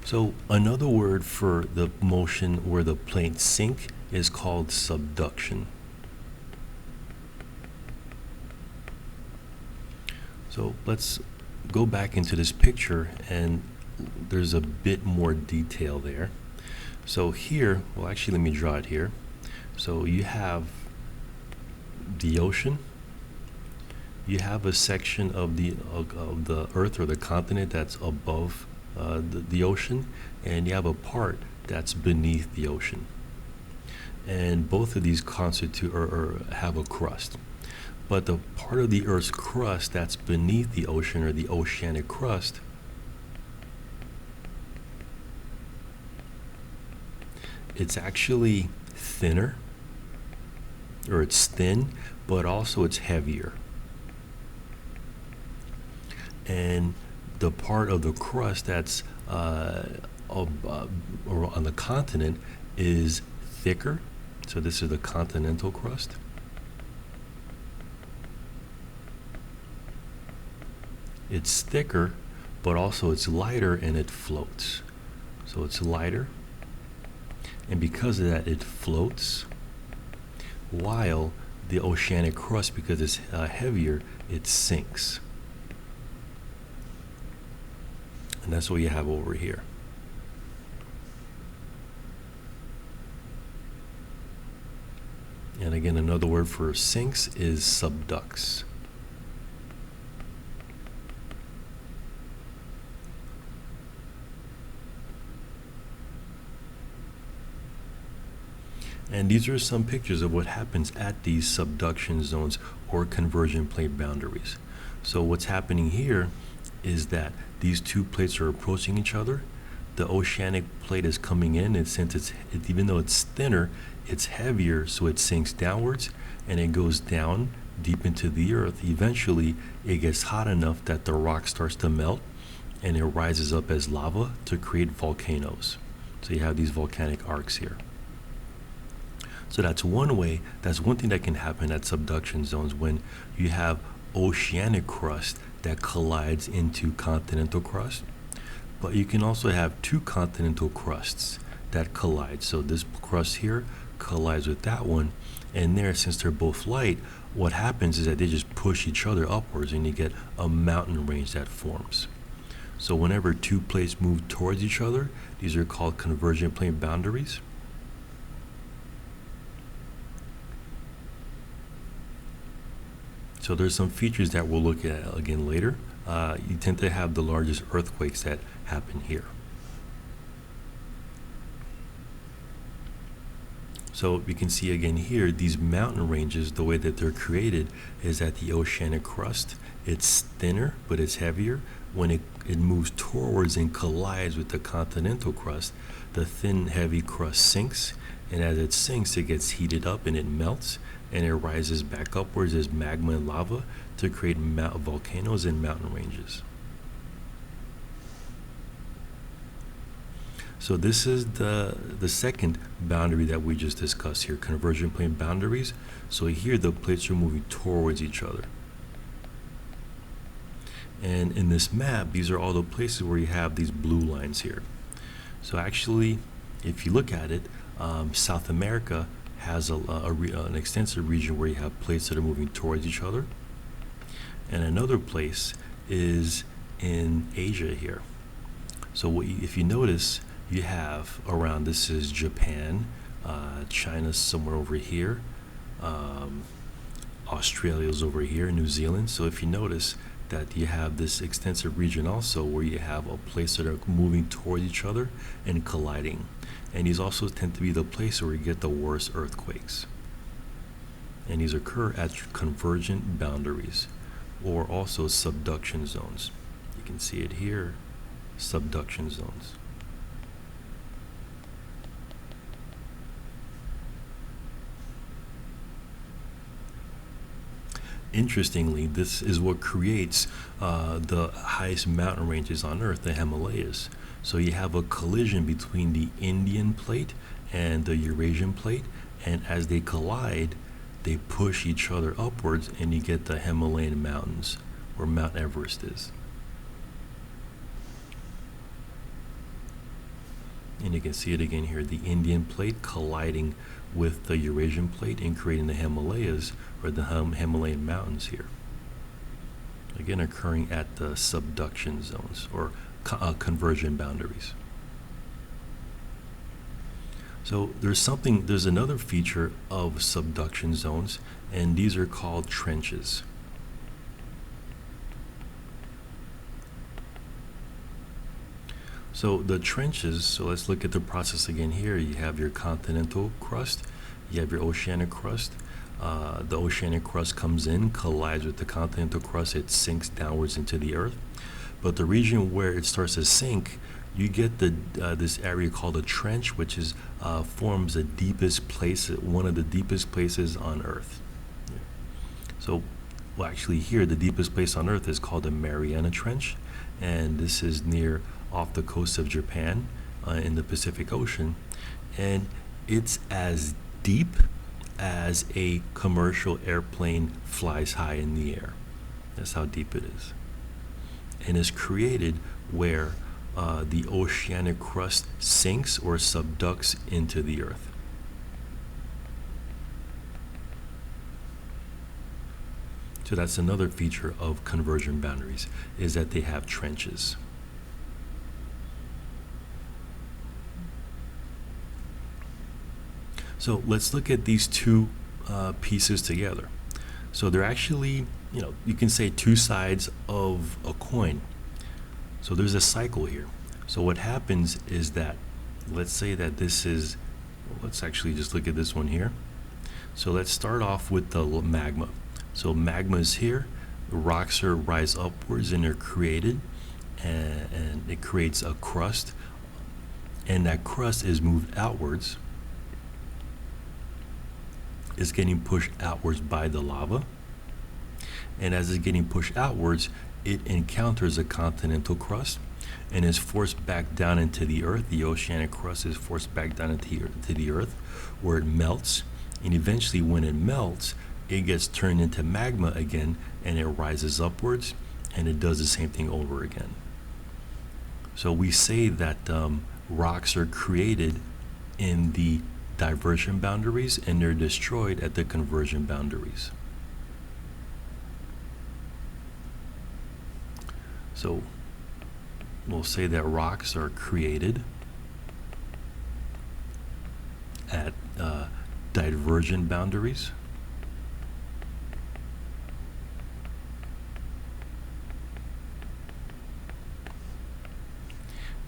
So another word for the motion where the plates sink is called subduction. So let's go back into this picture, and there's a bit more detail there. So here, well, actually, let me draw it here. So you have the ocean. You have a section of the earth or the continent that's above the ocean, and you have a part that's beneath the ocean. And both of these constitute or have a crust. But the part of the Earth's crust that's beneath the ocean, or the oceanic crust, it's actually thinner, or it's thin, but also it's heavier. And the part of the crust that's or on the continent is thicker. So this is the continental crust. It's thicker, but also it's lighter, and it floats. So it's lighter, and because of that, it floats, while the oceanic crust, because it's heavier, it sinks. And that's what you have over here. And again, another word for sinks is subducts. And these are some pictures of what happens at these subduction zones or converging plate boundaries. So what's happening here is that these two plates are approaching each other. The oceanic plate is coming in, and since even though it's thinner, it's heavier, so it sinks downwards, and it goes down deep into the earth. Eventually, it gets hot enough that the rock starts to melt, and it rises up as lava to create volcanoes. So you have these volcanic arcs here. So that's one thing that can happen at subduction zones, when you have oceanic crust that collides into continental crust. But you can also have two continental crusts that collide. So this crust here collides with that one, and there, since they're both light, what happens is that they just push each other upwards, and you get a mountain range that forms. So whenever two plates move towards each other, these are called convergent plate boundaries. So there's some features that we'll look at again later. You tend to have the largest earthquakes that happen here. So you can see again here, these mountain ranges, the way that they're created is that the oceanic crust, it's thinner, but it's heavier. When it moves towards and collides with the continental crust, the thin, heavy crust sinks, and as it sinks, it gets heated up and it melts, and it rises back upwards as magma and lava to create volcanoes and mountain ranges. So this is the second boundary that we just discussed here, convergent plate boundaries. So here the plates are moving towards each other. And in this map, these are all the places where you have these blue lines here. So actually, if you look at it, South America has an extensive region where you have plates that are moving towards each other. And another place is in Asia here. So if you notice, you have around, this is Japan, China's somewhere over here, Australia's over here, New Zealand. So if you notice that you have this extensive region also where you have a place that are moving towards each other and colliding. And these also tend to be the place where you get the worst earthquakes. And these occur at convergent boundaries, or also subduction zones. You can see it here, subduction zones. Interestingly, this is what creates the highest mountain ranges on Earth, the Himalayas. So you have a collision between the Indian plate and the Eurasian plate, and as they collide, they push each other upwards, and you get the Himalayan mountains, where Mount Everest is. And you can see it again here, the Indian plate colliding with the Eurasian plate and creating the Himalayas, or the Himalayan mountains here. Again, occurring at the subduction zones, or convergent boundaries. So there's another feature of subduction zones, and these are called trenches. So the trenches, so let's look at the process again here. You have your continental crust, you have your oceanic crust. The oceanic crust comes in, collides with the continental crust, it sinks downwards into the earth. But the region where it starts to sink, you get this area called a trench, which is forms the deepest place, one of the deepest places on Earth. So, well, actually, here the deepest place on Earth is called the Mariana Trench, and this is near off the coast of Japan, in the Pacific Ocean, and it's as deep as a commercial airplane flies high in the air. That's how deep it is, and it's created where the oceanic crust sinks or subducts into the earth. So that's another feature of convergent boundaries, is that they have trenches. So let's look at these two pieces together. So they're actually, you can say two sides of a coin. So there's a cycle here. So what happens is that, let's say that this is, let's actually just look at this one here. So let's start off with the magma. So magma is here, rocks rise upwards and they're created, and it creates a crust, and that crust is moved outwards. It's getting pushed outwards by the lava, and as it's getting pushed outwards, it encounters a continental crust and is forced back down into the earth. The oceanic crust is forced back down into the earth, where it melts, and eventually when it melts, it gets turned into magma again, and it rises upwards, and it does the same thing over again. So we say that rocks are created in the divergent boundaries and they're destroyed at the convergent boundaries. So we'll say that rocks are created at divergent boundaries,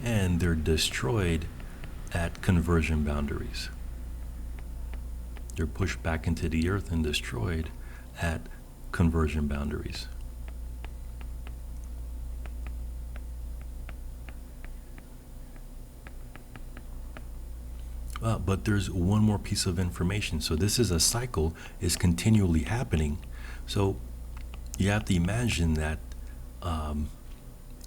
and they're destroyed at convergent boundaries. They're pushed back into the earth and destroyed at convergent boundaries. But there's one more piece of information. So this is a cycle, is continually happening. So you have to imagine that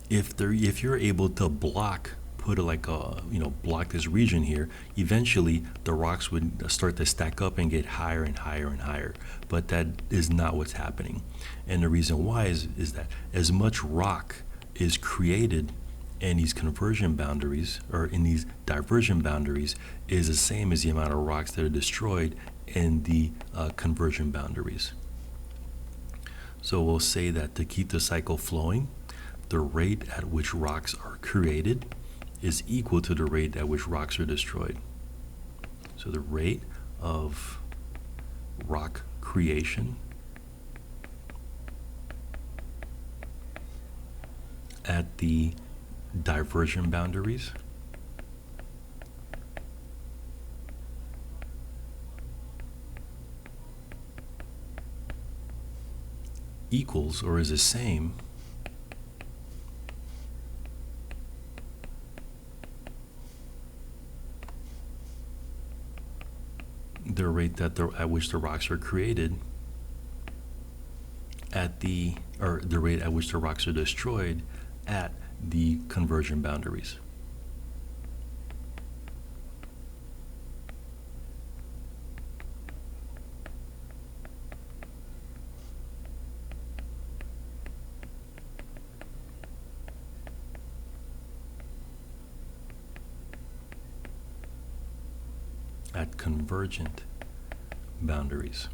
if you're able to block this region here, eventually the rocks would start to stack up and get higher and higher and higher. But that is not what's happening. And the reason why is that as much rock is created in these convergent boundaries, or in these divergent boundaries, is the same as the amount of rocks that are destroyed in the convergent boundaries. So we'll say that to keep the cycle flowing, the rate at which rocks are created is equal to the rate at which rocks are destroyed. So the rate of rock creation at the divergent boundaries equals, or is the same, the rate at which the rocks are created at the rate at which the rocks are destroyed at the convergent boundaries. at convergent boundaries.